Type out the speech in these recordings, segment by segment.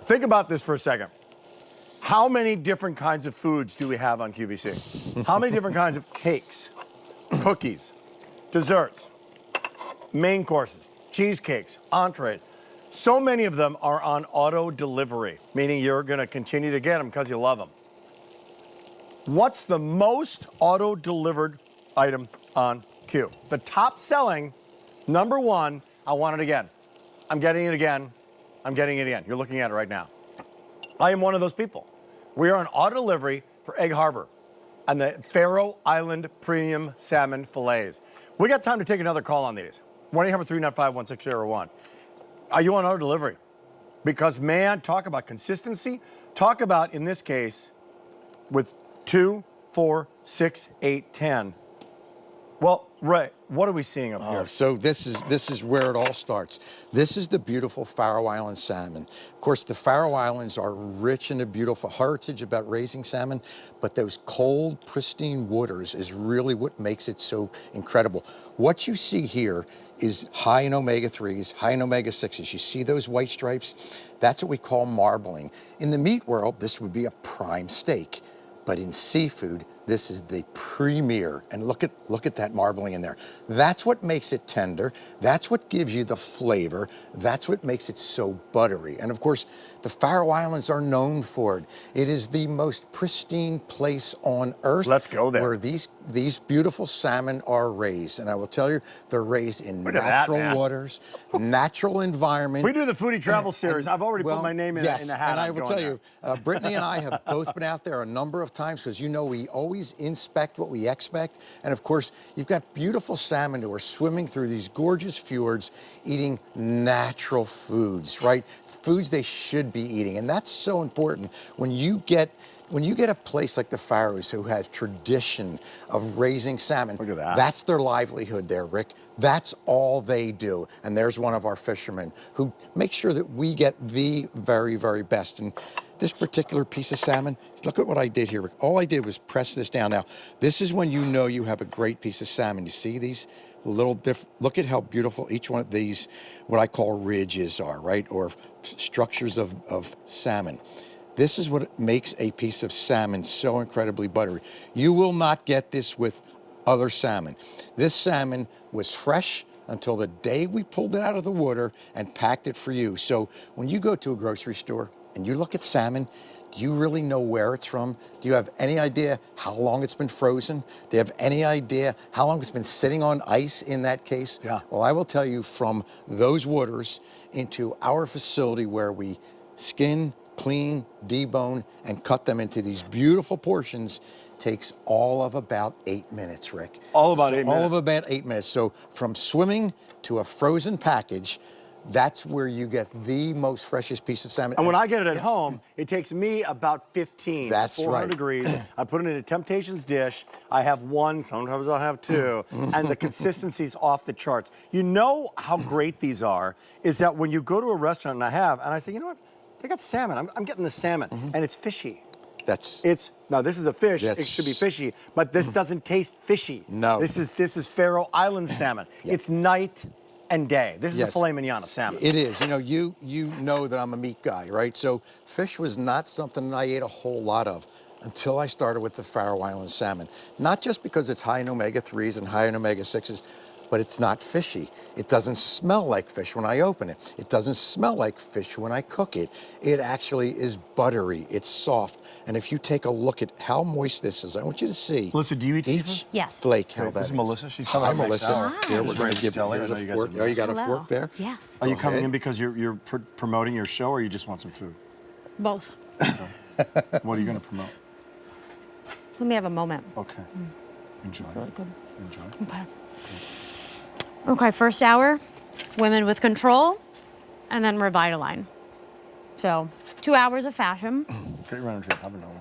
Think about this for a second. How many different kinds of foods do we have on QVC? How many different kinds of cakes, cookies, desserts, main courses, cheesecakes, entrees? So many of them are on auto delivery, meaning you're going to continue to get them because you love them. What's the most auto delivered item on Q? The top selling, number one, I want it again. I'm getting it again. I'm getting it again. You're looking at it right now. I am one of those people. We are on auto delivery for Egg Harbor and the Faroe Island Premium Salmon Filets. We got time to take another call on these. 1-800-395-1601. Are you on auto delivery? Because, man, talk about consistency. Talk about, in this case, with 2, 4, 6, 8, 10. Well, Ray, what are we seeing up here? So this is where it all starts. This is the beautiful Faroe Island salmon. Of course, the Faroe Islands are rich in a beautiful heritage about raising salmon, but those cold, pristine waters is really what makes it so incredible. What you see here is high in omega-3s, high in omega-6s. You see those white stripes? That's what we call marbling. In the meat world, this would be a prime steak. But in seafood, this is the premier. And look at that marbling in there. That's what makes it tender. That's what gives you the flavor. That's what makes it so buttery. And of course, the Faroe Islands are known for it. It is the most pristine place on earth. Let's go there. Where these beautiful salmon are raised. And I will tell you, they're raised in natural waters, natural environment. We do the Foodie Travel Series. I've already put my name in the hat. And I will tell you, Brittany and I have both been out there a number of times because you know we always inspect what we expect. And of course, you've got beautiful salmon who are swimming through these gorgeous fjords eating natural foods, right? Foods they should be eating. And that's so important when you get a place like the Faroes who has tradition of raising salmon. Look at that. That's their livelihood there, Rick. That's all they do. And there's one of our fishermen who makes sure that we get the very, very best. And this particular piece of salmon, look at what I did here, Rick. All I did was press this down. Now, this is when you know you have a great piece of salmon. You see these little look at how beautiful each one of these, what I call ridges are, right? Or structures of salmon. This is what makes a piece of salmon so incredibly buttery. You will not get this with other salmon. This salmon was fresh until the day we pulled it out of the water and packed it for you. So when you go to a grocery store and you look at salmon, do you really know where it's from? Do you have any idea how long it's been frozen? Do you have any idea how long it's been sitting on ice in that case? Yeah. Well, I will tell you, from those waters into our facility where we skin, clean, debone, and cut them into these beautiful portions takes all of about 8 minutes, Rick. All of about 8 minutes? All of about 8 minutes. So from swimming to a frozen package, that's where you get the most freshest piece of salmon. And when I get it at home, it takes me about 15. That's 400 degrees. I put it in a Temptations dish. I have one, sometimes I'll have two, and the consistency's off the charts. You know how great these are is that when you go to a restaurant, and I say, you know what? They got salmon. I'm getting the salmon, and it's fishy. Now this is a fish. It should be fishy, but this doesn't taste fishy. No. This is Faroe Island salmon. Yep. It's night and day. This is the filet mignon of salmon. It is. You know, you know that I'm a meat guy, right? So fish was not something that I ate a whole lot of until I started with the Faroe Island salmon. Not just because it's high in omega-3s and high in omega-6s, but it's not fishy. It doesn't smell like fish when I open it. It doesn't smell like fish when I cook it. It actually is buttery. It's soft. And if you take a look at how moist this is, I want you to see. Melissa, do you eat seafood? Each Yes. flake, how that This is Melissa. She's coming Hi, up next Melissa. hour. Here, we're going to give you here's a fork. Oh, you got a fork there? Yes. Are you coming in because you're promoting your show, or you just want some food? Both. What are you going to promote? Let me have a moment. Okay. Enjoy. Really good. Enjoy. Okay. Okay, first hour, women with control, and then Revitaline. So, 2 hours of fashion. Get around to have another one.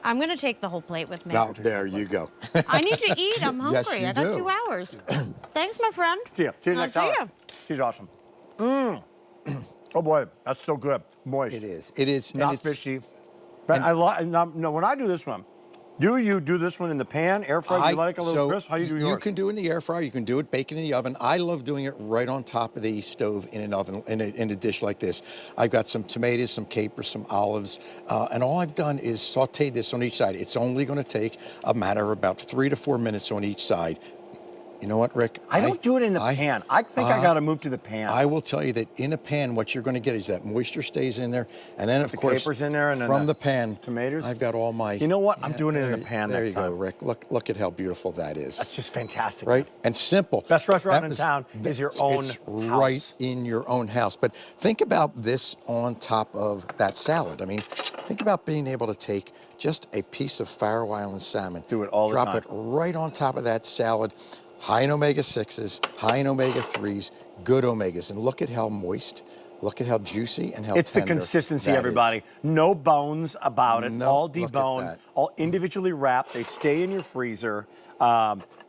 I'm going to take the whole plate with me. Now, there you go. I need to eat. I'm hungry. Yes, you I got do. 2 hours. Thanks, my friend. See you. See you next hour. See ya. She's awesome. Oh boy, that's so good. Moist. It is. It is. Not and fishy. But when I do this one, Do you do this one in the pan, air fry? Do you like a little so crisp? How do you do yours? You can do it in the air fryer. You can do it baking in the oven. I love doing it right on top of the stove in an oven, in a dish like this. I've got some tomatoes, some capers, some olives, and all I've done is sauteed this on each side. It's only going to take a matter of about 3 to 4 minutes on each side. You know what, Rick? I don't do it in the pan. I think I got to move to the pan. I will tell you that in a pan, what you're going to get is that moisture stays in there, and then of course, capers in there, and then from the pan, tomatoes. I've got all my. You know what? I'm doing it in the pan There next you go, time. Rick. Look at how beautiful that is. That's just fantastic. Right? And simple. Best restaurant in town is your own It's house. right in your own house. But think about this on top of that salad. I mean, think about being able to take just a piece of Faroe Island salmon. Do it all the time. Drop it right on top of that salad. High in omega-6s, high in omega-3s, good omegas. And look at how moist, look at how juicy and how It's the tender consistency, that everybody. is. No bones about it. No, All look at deboned, that. all individually wrapped. They stay in your freezer.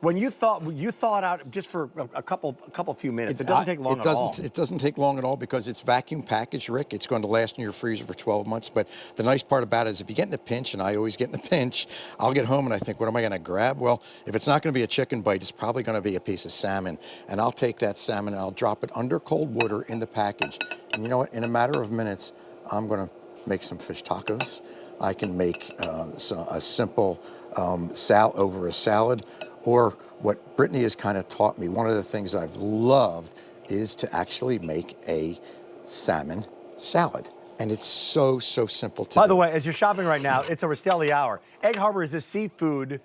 When you thought out just for a couple few minutes. It doesn't take long at all. It doesn't take long at all because it's vacuum packaged, Rick. It's going to last in your freezer for 12 months. But the nice part about it is if you get in a pinch, and I always get in a pinch, I'll get home and I think, what am I going to grab? Well, if it's not going to be a chicken bite, it's probably going to be a piece of salmon. And I'll take that salmon and I'll drop it under cold water in the package. And you know what? In a matter of minutes, I'm going to make some fish tacos. I can make a simple over a salad. Or what Brittany has kind of taught me, one of the things I've loved is to actually make a salmon salad. And it's so simple to do. By the way, as you're shopping right now, it's a Rastelli hour. Egg Harbor is a seafood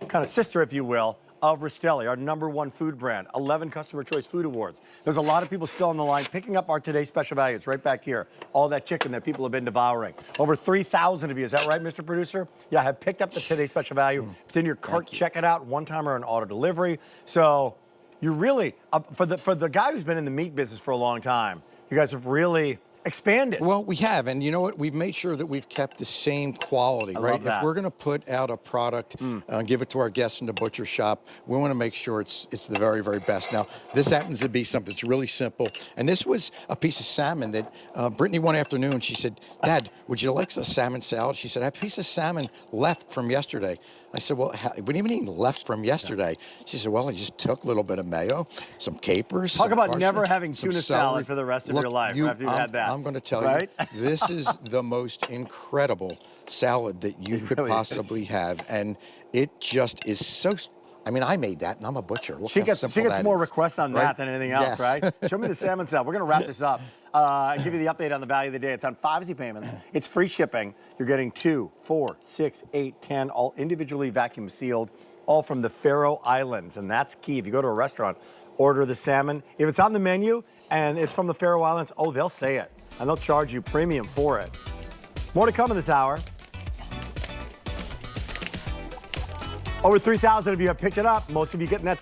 kind of sister, if you will, of Rastelli, our #1 food brand. 11 Customer Choice Food Awards. There's a lot of people still on the line picking up our today's special value. It's right back here. All that chicken that people have been devouring. Over 3,000 of you, is that right, Mr. Producer? Yeah, have picked up the today's special value. It's in your cart. Check it out. One time or an auto delivery. So you really, for the guy who's been in the meat business for a long time, you guys have really expanded. Well, we have, and you know what? We've made sure that we've kept the same quality, right? love that. If we're going to put out a product and give it to our guests in the butcher shop, we want to make sure it's the very, very best. Now, this happens to be something that's really simple, and this was a piece of salmon that Brittany one afternoon, she said, "Dad, would you like a salmon salad?" She said, "I have a piece of salmon left from yesterday." I said, "Well, what do you mean left from yesterday?" She said, "Well, I just took a little bit of mayo, some capers." Talk some about parsley, never having some tuna celery. salad for the rest of your life after you've had that. I'm going to tell right? you, this is the most incredible salad that you could really possibly have, and it just is so. I mean, I made that, and I'm a butcher. Look She how gets simple that more is, requests on right? that than anything else, Yes. right? Show me the salmon salad. We're going to wrap this up. And give you the update on the value of the day. It's on 5 easy payments. It's free shipping. You're getting 2, 4, 6, 8, 10, all individually vacuum sealed, all from the Faroe Islands. And that's key. If you go to a restaurant, order the salmon. If it's on the menu and it's from the Faroe Islands, oh, they'll say it. And they'll charge you premium for it. More to come in this hour. Over 3,000 of you have picked it up. Most of you getting that